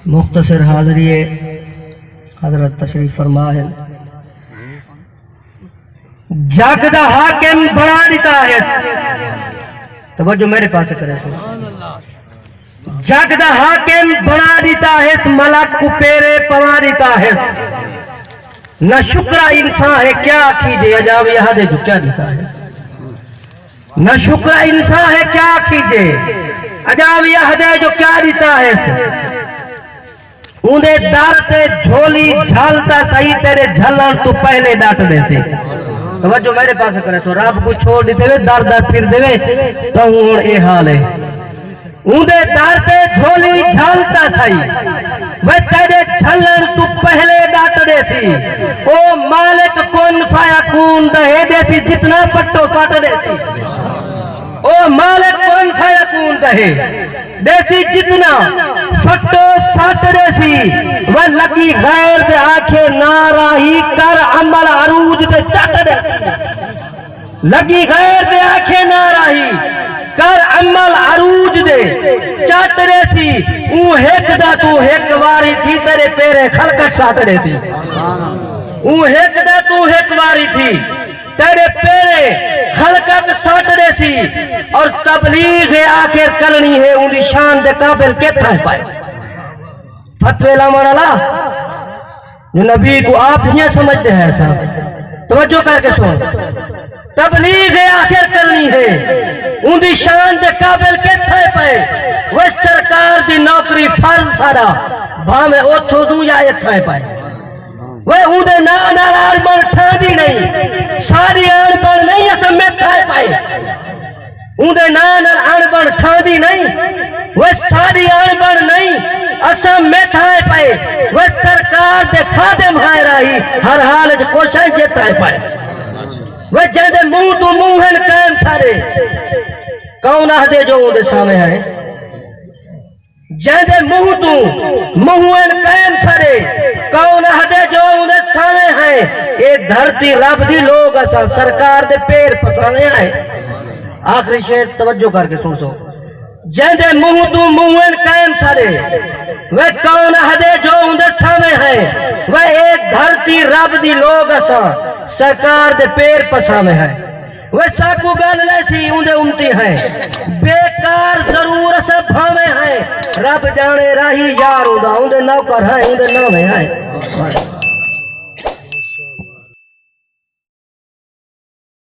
مختصر حاضری حضرت تشریف فرما ہے جگ دا حاکم بنا دیتا ہے توجہ میرے پاس کرے سو جگ دا حاکم بنا دیتا ہے ملک کو پیرے پوا دیتا ہے نہ شکرہ انسان ہے کیا کیجئے عجاب یہاں دے جو کیا دیتا ہے نہ شکرہ انسان ہے کیا کیجئے عجاب یہاں دے جو کیا دیتا ہے اندھے دار تے جھولی جھالتا صحیح تیرے جھلن تو پہلے ڈاٹ دے سے توجہ میرے پاس کرے سو رب کو چھوڑ دیتے ہوئے دار دار پھر دے ہوئے تو ہون اے حال ہے اندھے دار تے جھولی جھالتا صحیح وہ تیرے جھلن تو پہلے ڈاٹ دے سی او مالک کون فایا کون دہے دے سی جتنا پٹو پاٹ دے سی او مالک کون فایا کون دہے دے سی جتنا فٹو فٹ دے سی وہ لگی غیر دے آنکھیں ناراہی کر عمل عروج دے چٹ دے سی لگی غیر دے آنکھیں ناراہی کر عمل عروج دے چٹ دے سی اون ہیک دا تو ہیک واری تھی تیرے پیرے خلقت ساتھ دے سی اون ہیک دا تو ہیک واری تھی تیرے پیرے خلقت ساتھ دے سی اور تبلیغ آخر کرنی ہے انہی شان دے قابل کے تھا پائے فتوے لامان اللہ جو نبی کو آپ ہی سمجھتے ہیں ایسا توجہ کر کے سن تبلیغ آخر کرنی ہے انہی شان دے قابل کے تھا پائے وہ سرکار دی نوکری فرض سارا بھامے اوتھو دوں یا یہ تھا پائے وہ اندھے نانار آربان ٹھا دی نہیں ساری آربان نہیں ایسا میں تھا پائے اندھے نانار آربان ٹھا دی نہیں وہ ساری آربان نہیں ایسا میں تھا پائے وہ سرکار دے خادم ہائے رہی ہر حال جو کوشاں جے تھا پائے وہ جہدے منہ تو منہن قائم سارے کون آہدے جو اندھے سامنے آئے جہدے منہ تو منہن قائم سارے کون آہدے جو اندھے سامنے آئے اے دھرتی رب دی لوگ ایسا سرکار دے پیر پسانے آئے آخری شعر توجہ کر کے سن سو جہدے منہ تو منہن قائم سارے وہ کون آہدے جو اندھے سامنے آئے وہ ایک دھرتی رب دی لوگ ایسا سرکار دے پیر پسانے ہیں وہ ساکو گل لیسی اندھے امتی ہیں بیکار ضرور ایسا بھامے ہیں رب جانے راہی یار اندھے نوکر ہیں اندھے نامے ہیں